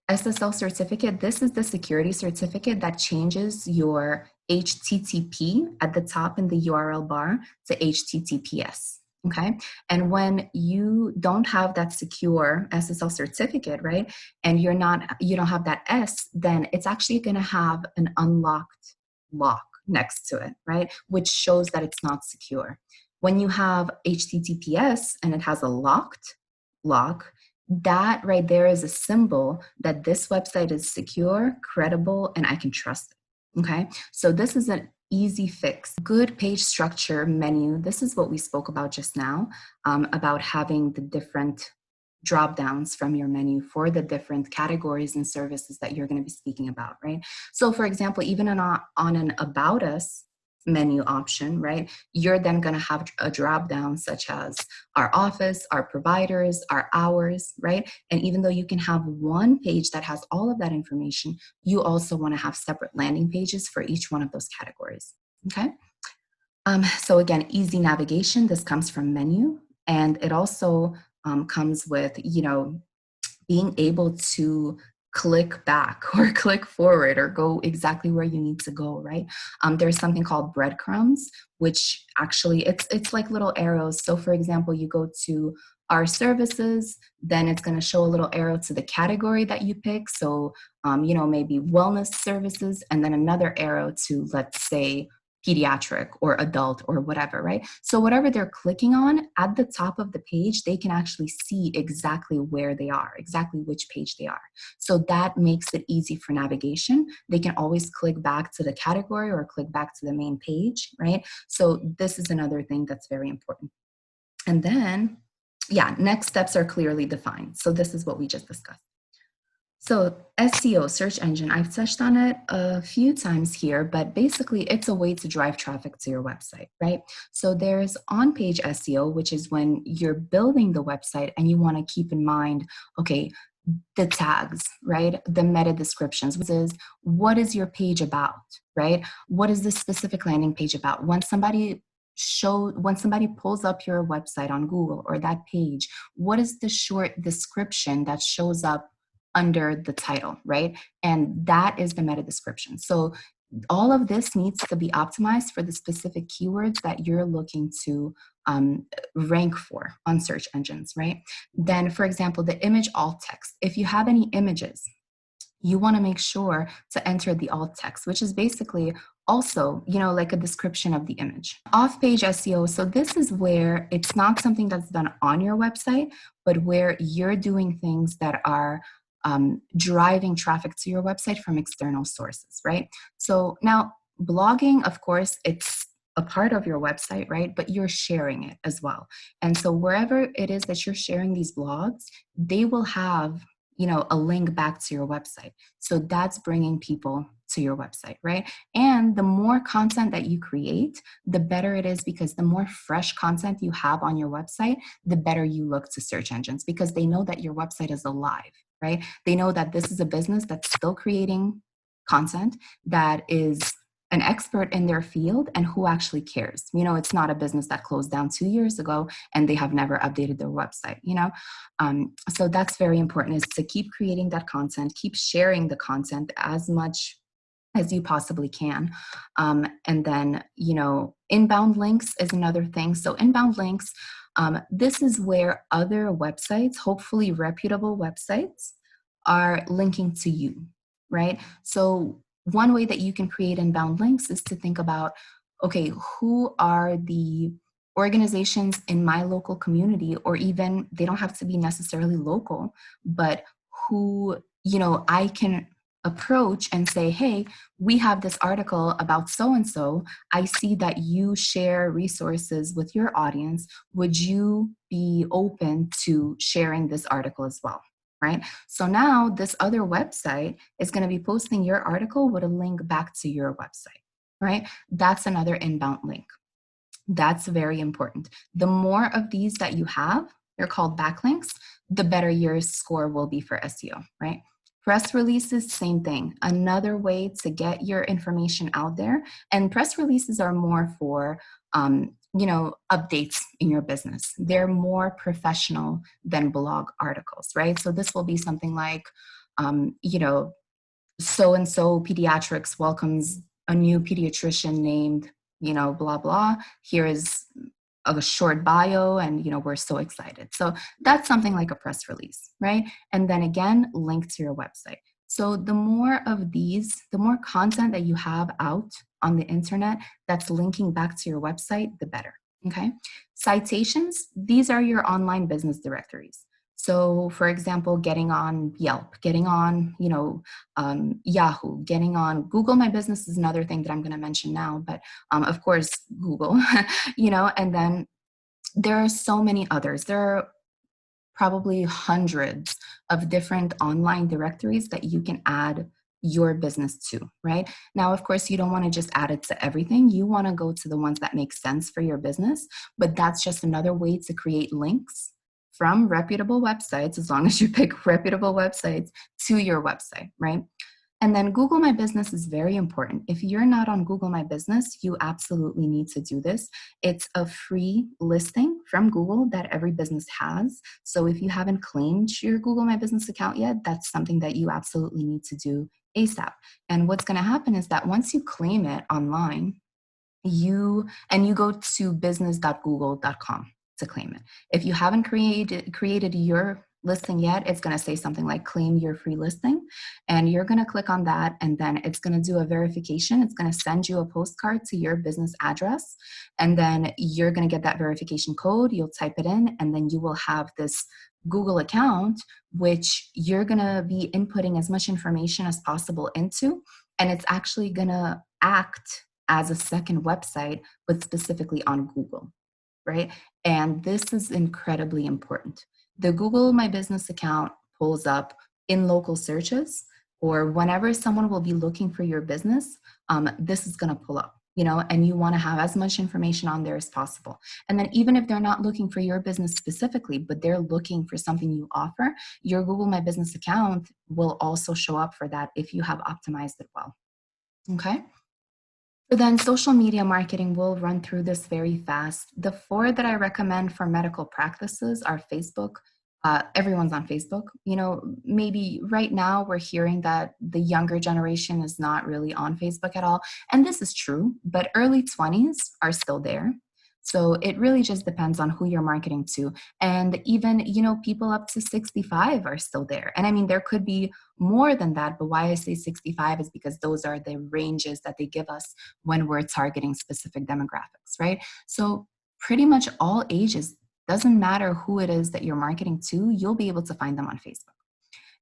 SSL certificate, this is the security certificate that changes your HTTP at the top in the URL bar to HTTPS, Okay. And when you don't have that secure SSL certificate, right, and you don't have that S, then it's actually going to have an unlocked lock next to it, right, which shows that it's not secure. When you have HTTPS and it has a locked lock, that right there is a symbol that this website is secure, credible, and I can trust it. Okay. So this is an easy fix. Good page structure menu. This is what we spoke about just now, about having the different drop downs from your menu for the different categories and services that you're going to be speaking about, right? So for example, even on an About Us menu option, right, you're then going to have a drop down such as our office, our providers, our hours, right? And even though you can have one page that has all of that information, you also want to have separate landing pages for each one of those categories. Okay. So again, easy navigation. This comes from menu, and it also comes with, being able to click back or click forward or go exactly where you need to go, right? There's something called Breadcrumbs, which actually it's like little arrows. So for example, you go to our services, then it's going to show a little arrow to the category that you pick. So, maybe wellness services, and then another arrow to, let's say, pediatric or adult or whatever, right? So whatever they're clicking on at the top of the page, they can actually see exactly where they are, exactly which page they are. So that makes it easy for navigation. They can always click back to the category or click back to the main page, right? So this is another thing that's very important. And then, yeah, next steps are clearly defined. So this is what we just discussed. So SEO, search engine, I've touched on it a few times here, but basically it's a way to drive traffic to your website, right? So there's on-page SEO, which is when you're building the website and you want to keep in mind, okay, the tags, right? The meta descriptions. What is your page about, right? What is this specific landing page about? When somebody pulls up your website on Google or that page, what is the short description that shows up under the title, right? And that is the meta description. So all of this needs to be optimized for the specific keywords that you're looking to rank for on search engines, right? Then, for example, the image alt text. If you have any images, you want to make sure to enter the alt text, which is basically also, like a description of the image. Off-page SEO. So this is where it's not something that's done on your website, but where you're doing things that are driving traffic to your website from external sources, right? So now blogging, of course, it's a part of your website, right? But you're sharing it as well. And so wherever it is that you're sharing these blogs, they will have, a link back to your website. So that's bringing people to your website, right? And the more content that you create, the better it is, because the more fresh content you have on your website, the better you look to search engines, because they know that your website is alive, right? They know that this is a business that's still creating content, that is an expert in their field, and who actually cares. It's not a business that closed down 2 years ago and they have never updated their website, So that's very important, is to keep creating that content, keep sharing the content as much as you possibly can. And then, inbound links is another thing. So inbound links, this is where other websites, hopefully reputable websites, are linking to you, right? So one way that you can create inbound links is to think about, okay, who are the organizations in my local community, or even they don't have to be necessarily local, but who, I can approach and say, hey, we have this article about so-and-so. I see that you share resources with your audience. Would you be open to sharing this article as well? Right? So now this other website is going to be posting your article with a link back to your website, right? That's another inbound link. That's very important. The more of these that you have, they're called backlinks, the better your score will be for SEO, right? Press releases, same thing. Another way to get your information out there. And press releases are more for, updates in your business. They're more professional than blog articles, right? So this will be something like, so-and-so pediatrics welcomes a new pediatrician named, blah, blah. Here is a short bio and, we're so excited. So that's something like a press release, right? And then again, link to your website. So the more of these, the more content that you have out on the internet that's linking back to your website, the better, okay? Citations, these are your online business directories. So for example, getting on Yelp, getting on, Yahoo, getting on Google My Business is another thing that I'm going to mention now, but of course, Google, and then there are so many others. There are probably hundreds of different online directories that you can add your business to, right? Now, of course, you don't want to just add it to everything. You want to go to the ones that make sense for your business, but that's just another way to create links from reputable websites, as long as you pick reputable websites, to your website, right? And then Google My Business is very important. If you're not on Google My Business, you absolutely need to do this. It's a free listing from Google that every business has. So if you haven't claimed your Google My Business account yet, that's something that you absolutely need to do ASAP. And what's going to happen is that once you claim it online, you go to business.google.com to claim it. If you haven't created your listing yet, it's going to say something like claim your free listing, and you're going to click on that, and then it's going to do a verification. It's going to send you a postcard to your business address, and then you're going to get that verification code. You'll type it in, and then you will have this Google account, which you're going to be inputting as much information as possible into, and it's actually going to act as a second website, but specifically on Google, right? And this is incredibly important. The Google My Business account pulls up in local searches, or whenever someone will be looking for your business, this is going to pull up, and you want to have as much information on there as possible. And then even if they're not looking for your business specifically, but they're looking for something you offer, your Google My Business account will also show up for that if you have optimized it well. Okay? So then social media marketing, will run through this very fast. The 4 that I recommend for medical practices are Facebook. Everyone's on Facebook. Maybe right now we're hearing that the younger generation is not really on Facebook at all. And this is true, but early 20s are still there. So it really just depends on who you're marketing to. And even, people up to 65 are still there. And I mean, there could be more than that, but why I say 65 is because those are the ranges that they give us when we're targeting specific demographics, right? So pretty much all ages, doesn't matter who it is that you're marketing to, you'll be able to find them on Facebook.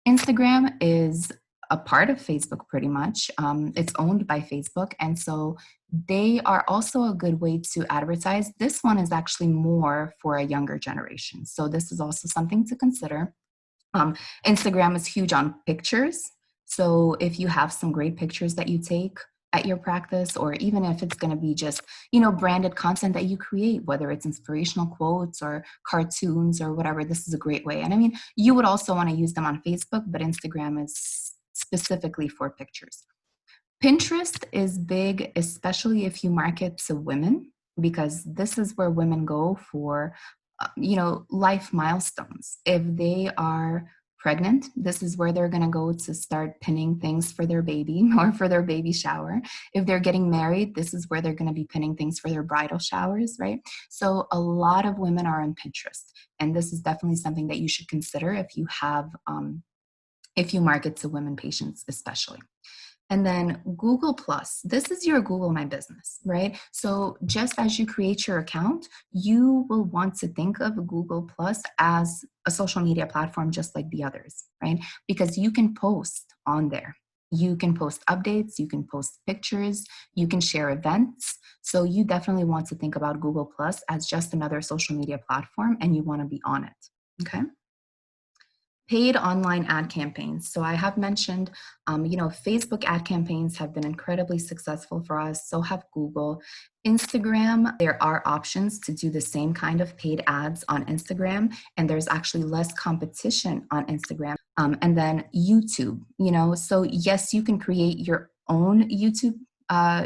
Instagram is a part of Facebook pretty much. It's owned by Facebook. And so they are also a good way to advertise. This one is actually more for a younger generation. So this is also something to consider. Instagram is huge on pictures. So if you have some great pictures that you take at your practice, or even if it's going to be just, branded content that you create, whether it's inspirational quotes or cartoons or whatever, this is a great way. And I mean, you would also want to use them on Facebook, but Instagram is specifically for pictures. Pinterest is big, especially if you market to women, because this is where women go for, life milestones. If they are pregnant, this is where they're going to go to start pinning things for their baby or for their baby shower. If they're getting married, this is where they're going to be pinning things for their bridal showers, right? So a lot of women are on Pinterest, and this is definitely something that you should consider if you have, if you market to women patients, especially. And then Google Plus, this is your Google My Business, right? So just as you create your account, you will want to think of Google Plus as a social media platform just like the others, right? Because you can post on there. You can post updates, you can post pictures, you can share events. So you definitely want to think about Google Plus as just another social media platform, and you want to be on it, okay? Paid online ad campaigns. So I have mentioned, Facebook ad campaigns have been incredibly successful for us. So have Google. Instagram, there are options to do the same kind of paid ads on Instagram, and there's actually less competition on Instagram. And then YouTube, so yes, you can create your own YouTube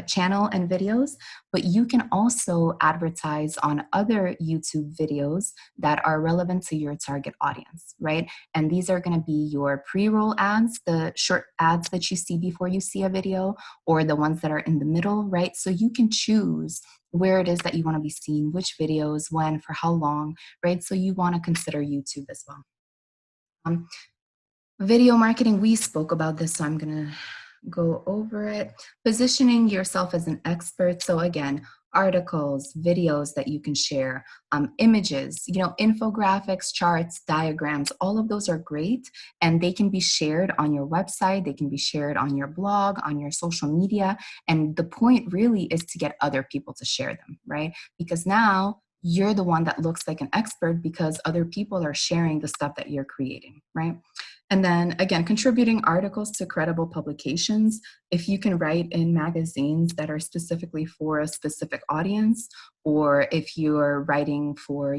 channel and videos, but you can also advertise on other YouTube videos that are relevant to your target audience, right? And these are going to be your pre-roll ads, the short ads that you see before you see a video, or the ones that are in the middle, right? So you can choose where it is that you want to be seen, which videos, when, for how long, right? So you want to consider YouTube as well. Video marketing, we spoke about this, so I'm going to go over it. Positioning yourself as an expert. So again, articles, videos that you can share, images, infographics, charts, diagrams, all of those are great. And they can be shared on your website. They can be shared on your blog, on your social media. And the point really is to get other people to share them, right? Because now you're the one that looks like an expert because other people are sharing the stuff that you're creating, right? And then again, contributing articles to credible publications. If you can write in magazines that are specifically for a specific audience, or if you're writing for,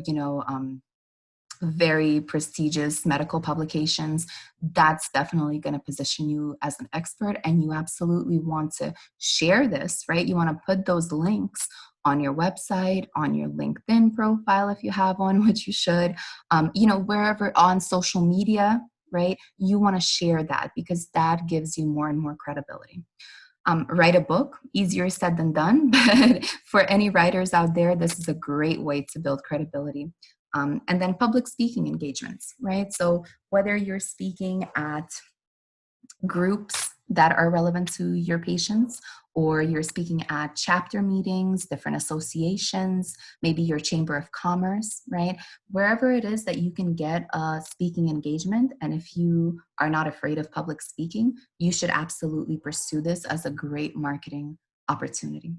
very prestigious medical publications, that's definitely going to position you as an expert. And you absolutely want to share this, right? You want to put those links on your website, on your LinkedIn profile, if you have one, which you should, wherever on social media, right? You want to share that because that gives you more and more credibility. Write a book, easier said than done, but for any writers out there, this is a great way to build credibility. And then public speaking engagements, right? So whether you're speaking at groups that are relevant to your patients, or you're speaking at chapter meetings, different associations, maybe your chamber of commerce, right? Wherever it is that you can get a speaking engagement, and if you are not afraid of public speaking, you should absolutely pursue this as a great marketing opportunity.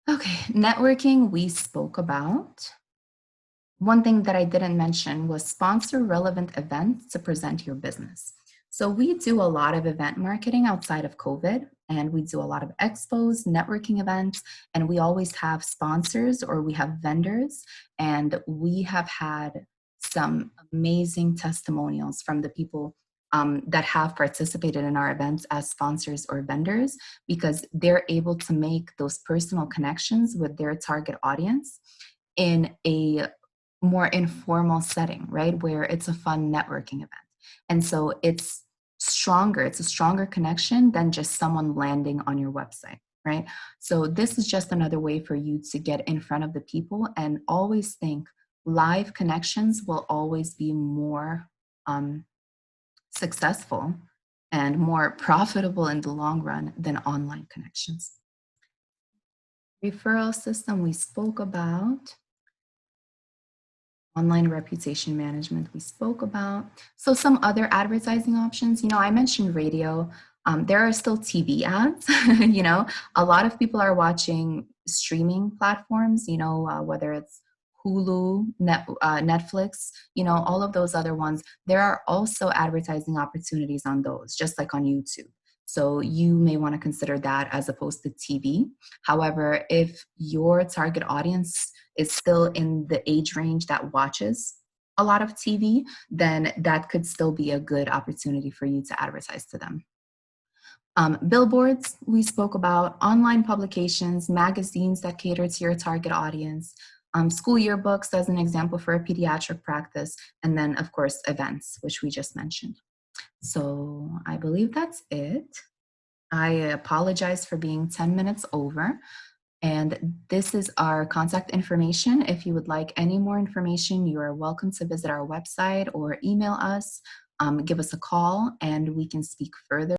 Okay, networking we spoke about. One thing that I didn't mention was sponsor relevant events to present your business. So we do a lot of event marketing outside of COVID, and we do a lot of expos, networking events, and we always have sponsors or we have vendors, and we have had some amazing testimonials from the people that have participated in our events as sponsors or vendors, because they're able to make those personal connections with their target audience in a more informal setting, right? Where it's a fun networking event. And so it's a stronger connection than just someone landing on your website, right? So this is just another way for you to get in front of the people, and always think live connections will always be more successful and more profitable in the long run than online connections. Referral system we spoke about. Online reputation management we spoke about. So some other advertising options, I mentioned radio. There are still TV ads. A lot of people are watching streaming platforms, whether it's Hulu, Netflix, all of those other ones. There are also advertising opportunities on those, just like on YouTube. So you may want to consider that as opposed to TV. However, if your target audience is still in the age range that watches a lot of TV, then that could still be a good opportunity for you to advertise to them. Billboards, we spoke about, online publications, magazines that cater to your target audience, school yearbooks as an example for a pediatric practice, and then, of course, events, which we just mentioned. So I believe that's it. I apologize for being 10 minutes over. And this is our contact information. If you would like any more information, you are welcome to visit our website or email us, give us a call, and we can speak further.